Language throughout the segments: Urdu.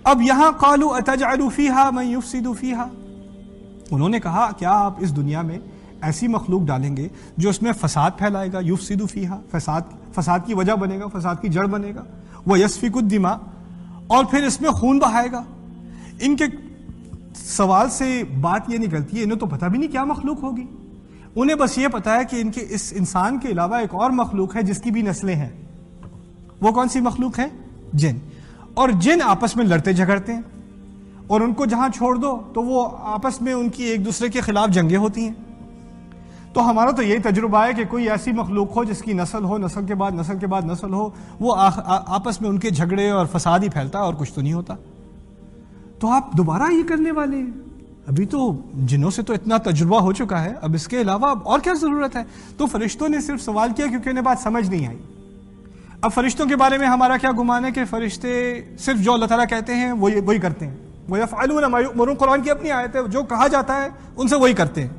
اب یہاں قالوا اتجعل فیہا من یفسد فیہا، انہوں نے کہا کیا آپ اس دنیا میں ایسی مخلوق ڈالیں گے جو اس میں فساد پھیلائے گا، یفسد فیہا، فساد کی وجہ بنے گا، فساد کی جڑ بنے گا، ویسفک الدماء، اور پھر اس میں خون بہائے گا۔ ان کے سوال سے بات یہ نکلتی ہے انہیں تو پتہ بھی نہیں کیا مخلوق ہوگی، انہیں بس یہ پتا ہے کہ ان کے اس انسان کے علاوہ ایک اور مخلوق ہے جس کی بھی نسلیں ہیں۔ وہ کون سی مخلوق ہے؟ جن۔ اور جن آپس میں لڑتے جھگڑتے ہیں، اور ان کو جہاں چھوڑ دو تو وہ آپس میں ان کی ایک دوسرے کے خلاف جنگیں ہوتی ہیں۔ تو ہمارا تو یہی تجربہ ہے کہ کوئی ایسی مخلوق ہو جس کی نسل ہو، نسل کے بعد نسل کے بعد نسل ہو، وہ آپس میں ان کے جھگڑے اور فساد ہی پھیلتا ہے اور کچھ تو نہیں ہوتا۔ تو آپ دوبارہ یہ کرنے والے ہیں؟ ابھی تو جنوں سے تو اتنا تجربہ ہو چکا ہے، اب اس کے علاوہ اور کیا ضرورت ہے؟ تو فرشتوں نے صرف سوال کیا کیونکہ انہیں بات سمجھ نہیں آئی۔ اب فرشتوں کے بارے میں ہمارا کیا گمان ہے کہ فرشتے صرف جو اللہ تعالیٰ کہتے ہیں وہی کرتے ہیں، وَيَفْعَلُونَ مَا يُؤْمَرُونَ، قرآن کی اپنی آیت ہے، جو کہا جاتا ہے ان سے وہی کرتے ہیں۔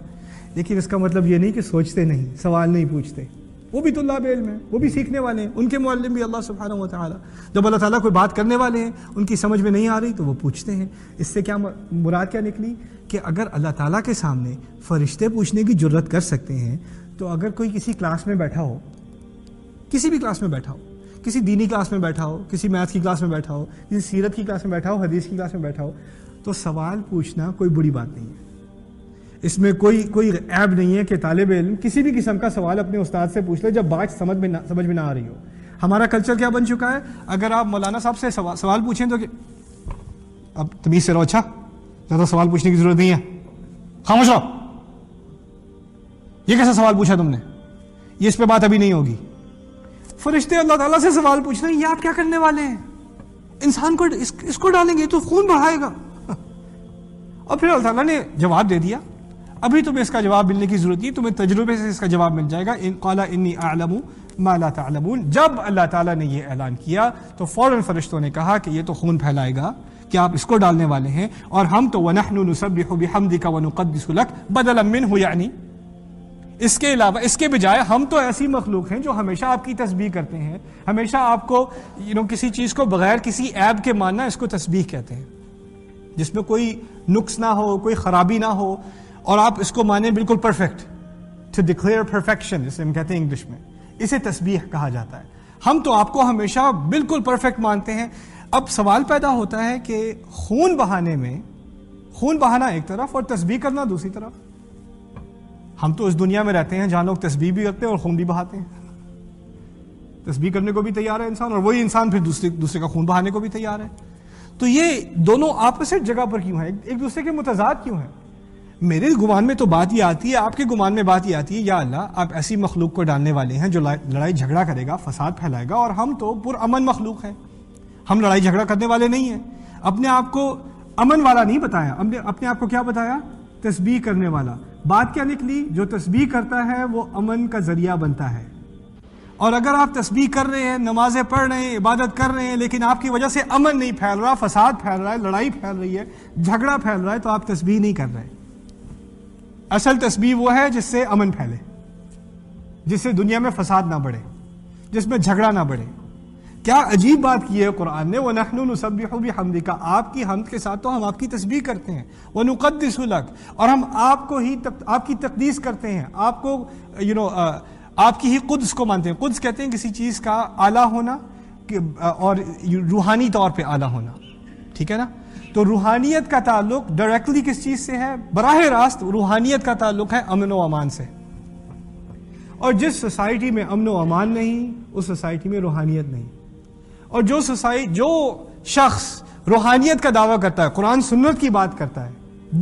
لیکن اس کا مطلب یہ نہیں کہ سوچتے نہیں، سوال نہیں پوچھتے، وہ بھی طلاب علم ہیں، وہ بھی سیکھنے والے ہیں، ان کے معلم بھی اللہ سبحانہ و تعالیٰ۔ جب اللہ تعالیٰ کوئی بات کرنے والے ہیں، ان کی سمجھ میں نہیں آ رہی تو وہ پوچھتے ہیں۔ اس سے کیا مراد کیا نکلی کہ اگر اللہ تعالیٰ کے سامنے فرشتے پوچھنے کی جرت کر سکتے ہیں تو اگر کوئی کسی کلاس میں بیٹھا ہو، کسی بھی کلاس میں بیٹھا ہو، کسی دینی کلاس میں بیٹھا ہو، کسی میتھ کی کلاس میں بیٹھا ہو، کسی سیرت کی کلاس میں بیٹھا ہو، حدیث کی کلاس میں بیٹھا ہو، تو سوال پوچھنا کوئی بری بات نہیں ہے۔ اس میں کوئی عیب نہیں ہے کہ طالب علم کسی بھی قسم کا سوال اپنے استاد سے پوچھ لے جب بات سمجھ میں نہ آ رہی ہو۔ ہمارا کلچر کیا بن چکا ہے؟ اگر آپ مولانا صاحب سے سوال پوچھیں تو کہ اب تمیز سے رہو، اچھا زیادہ سوال پوچھنے کی ضرورت نہیں ہے، خاموش رہو، یہ کیسا سوال پوچھا تم نے، یہ اس پہ بات ابھی نہیں ہوگی۔ فرشتے اللہ تعالیٰ سے سوال پوچھ رہے ہیں، یہ آپ کیا کرنے والے ہیں؟ انسان کو اس کو ڈالیں گے تو خون بہائے گا۔ اور پھر اللہ تعالیٰ نے جواب دے دیا، ابھی تمہیں اس کا جواب ملنے کی ضرورت نہیں، تمہیں تجربے سے اس کا جواب مل جائے گا۔ قال انی اعلم ما لا تعلمون، جب اللہ تعالیٰ نے یہ اعلان کیا تو فوراً فرشتوں نے کہا کہ یہ تو خون پھیلائے گا کہ آپ اس کو ڈالنے والے ہیں، اور ہم تو وَنَحْنُ نُسَبِّحُ بِحَمْدِكَ وَنُقَدِّسُ لَكَ بَدَلًا مِّنْهُ، یعنی اس کے علاوہ، اس کے بجائے ہم تو ایسی مخلوق ہیں جو ہمیشہ آپ کی تسبیح کرتے ہیں، ہمیشہ آپ کو کسی چیز کو بغیر کسی عیب کے ماننا، اس کو تسبیح کہتے ہیں، جس میں کوئی نقص نہ ہو، کوئی خرابی نہ ہو، اور آپ اس کو مانیں بالکل پرفیکٹ، ٹو ڈکلیئر پرفیکشن اسے ہم کہتے ہیں انگلش میں، اسے تسبیح کہا جاتا ہے۔ ہم تو آپ کو ہمیشہ بالکل پرفیکٹ مانتے ہیں۔ اب سوال پیدا ہوتا ہے کہ خون بہانا ایک طرف اور تسبیح کرنا دوسری طرف۔ ہم تو اس دنیا میں رہتے ہیں جہاں لوگ تسبیح بھی کرتے ہیں اور خون بھی بہاتے ہیں۔ تسبیح کرنے کو بھی تیار ہے انسان، اور وہی انسان پھر دوسرے کا خون بہانے کو بھی تیار ہے۔ تو یہ دونوں آپوزٹ جگہ پر کیوں ہیں، ایک دوسرے کے متضاد کیوں ہیں؟ میرے گمان میں تو بات یہ آتی ہے، آپ کے گمان میں بات یہ آتی ہے، یا اللہ آپ ایسی مخلوق کو ڈالنے والے ہیں جو لڑائی جھگڑا کرے گا، فساد پھیلائے گا، اور ہم تو پرامن مخلوق ہیں، ہم لڑائی جھگڑا کرنے والے نہیں ہیں۔ اپنے آپ کو امن والا نہیں بتایا، ہم نے اپنے آپ کو کیا بتایا؟ تسبیح کرنے والا۔ بات کیا نکلی؟ جو تسبیح کرتا ہے وہ امن کا ذریعہ بنتا ہے۔ اور اگر آپ تسبیح کر رہے ہیں، نمازیں پڑھ رہے ہیں، عبادت کر رہے ہیں، لیکن آپ کی وجہ سے امن نہیں پھیل رہا، فساد پھیل رہا ہے، لڑائی پھیل رہی ہے، جھگڑا پھیل رہا ہے، تو آپ تسبیح نہیں کر رہے۔ اصل تسبیح وہ ہے جس سے امن پھیلے، جس سے دنیا میں فساد نہ بڑھے، جس میں جھگڑا نہ بڑھے۔ کیا عجیب بات کی ہے قرآن نے، وَنَحْنُ نُسَبِّحُ بِحَمْدِكَ، آپ کی حمد کے ساتھ تو ہم آپ کی تسبیح کرتے ہیں، وَنُقَدِّسُ لَكَ، اور ہم آپ کی تقدیس کرتے ہیں، آپ کو آپ کی ہی قدس کو مانتے ہیں۔ قدس کہتے ہیں کسی چیز کا اعلیٰ ہونا اور روحانی طور پہ اعلیٰ ہونا، ٹھیک ہے نا؟ تو روحانیت کا تعلق ڈائریکٹلی کس چیز سے ہے؟ براہ راست روحانیت کا تعلق ہے امن و امان سے۔ اور جس سوسائٹی میں امن و امان نہیں، اس سوسائٹی میں روحانیت نہیں۔ اور جو شخص روحانیت کا دعویٰ کرتا ہے، قرآن سنت کی بات کرتا ہے،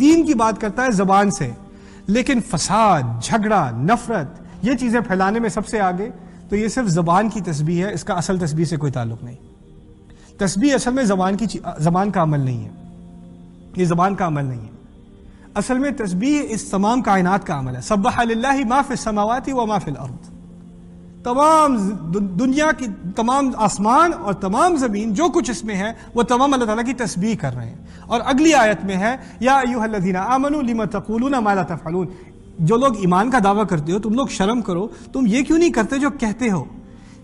دین کی بات کرتا ہے زبان سے، لیکن فساد، جھگڑا، نفرت، یہ چیزیں پھیلانے میں سب سے آگے، تو یہ صرف زبان کی تسبیح ہے، اس کا اصل تسبیح سے کوئی تعلق نہیں۔ تسبیح اصل میں زبان کا عمل نہیں ہے، یہ زبان کا عمل نہیں ہے۔ اصل میں تسبیح اس تمام کائنات کا عمل ہے۔ سبح للہ ما فی السماوات و ما فی الارض، تمام دنیا کی تمام آسمان اور تمام زمین جو کچھ اس میں ہے وہ تمام اللہ تعالیٰ کی تسبیح کر رہے ہیں۔ اور اگلی آیت میں ہے یا ایھا الذین آمنوا لم تقولون ما لا تفعلون، جو لوگ ایمان کا دعویٰ کرتے ہو تم لوگ شرم کرو، تم یہ کیوں نہیں کرتے جو کہتے ہو۔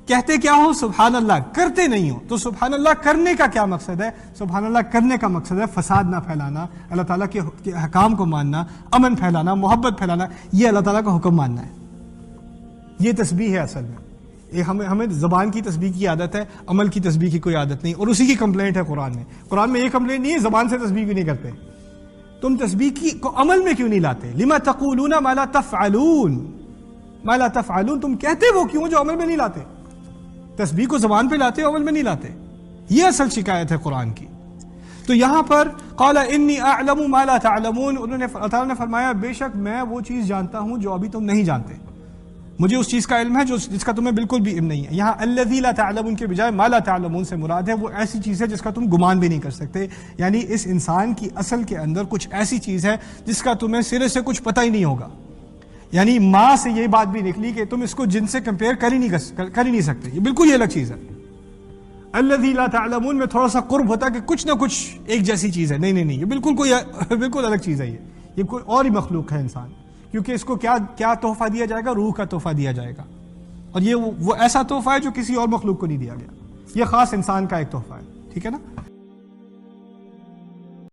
کہتے کیا ہو؟ سبحان اللہ، کرتے نہیں ہو. تو سبحان اللہ کرنے کا کیا مقصد ہے؟ سبحان اللہ کرنے کا مقصد ہے فساد نہ پھیلانا، اللہ تعالیٰ کے حکام کو ماننا، امن پھیلانا، محبت پھیلانا، یہ اللہ تعالیٰ کا حکم ماننا ہے. یہ تسبیح ہے اصل میں. ہمیں زبان کی تسبیح کی عادت ہے، عمل کی تسبیح کی کوئی عادت نہیں، اور اسی کی کمپلینٹ ہے قرآن میں. قرآن میں یہ کمپلینٹ نہیں ہے زبان سے تسبیح کیوں نہیں کرتے، تم تسبیح کو عمل میں کیوں نہیں لاتے؟ لما تقولون ما لا تفعلون، ما لا تفعلون، تم کہتے وہ کیوں جو عمل میں نہیں لاتے؟ تسبیح کو زبان پہ لاتے، عمل میں نہیں لاتے. یہ اصل شکایت ہے قرآن کی. تو یہاں پر قال انی اعلم ما لا تعلمون، اللہ تعالیٰ نے فرمایا بے شک میں وہ چیز جانتا ہوں جو ابھی تم نہیں جانتے، مجھے اس چیز کا علم ہے جس کا تمہیں بالکل بھی علم نہیں ہے. یہاں الذی لا تعلمون کے بجائے ما لا تعلمون سے مراد ہے وہ ایسی چیز ہے جس کا تم گمان بھی نہیں کر سکتے. یعنی اس انسان کی اصل کے اندر کچھ ایسی چیز ہے جس کا تمہیں سرے سے کچھ پتہ ہی نہیں ہوگا. یعنی ماں سے یہ بات بھی نکلی کہ تم اس کو جن سے کمپیئر کر ہی نہیں سکتے، یہ بالکل یہ الگ چیز ہے. الذی لا تعلمون میں تھوڑا سا قرب ہوتا ہے کہ کچھ نہ کچھ ایک جیسی چیز ہے، نہیں یہ بالکل الگ چیز ہے. یہ کوئی اور ہی مخلوق ہے انسان، کیونکہ اس کو کیا تحفہ دیا جائے گا؟ روح کا تحفہ دیا جائے گا، اور یہ وہ ایسا تحفہ ہے جو کسی اور مخلوق کو نہیں دیا گیا. یہ خاص انسان کا ایک تحفہ ہے. ٹھیک ہے نا؟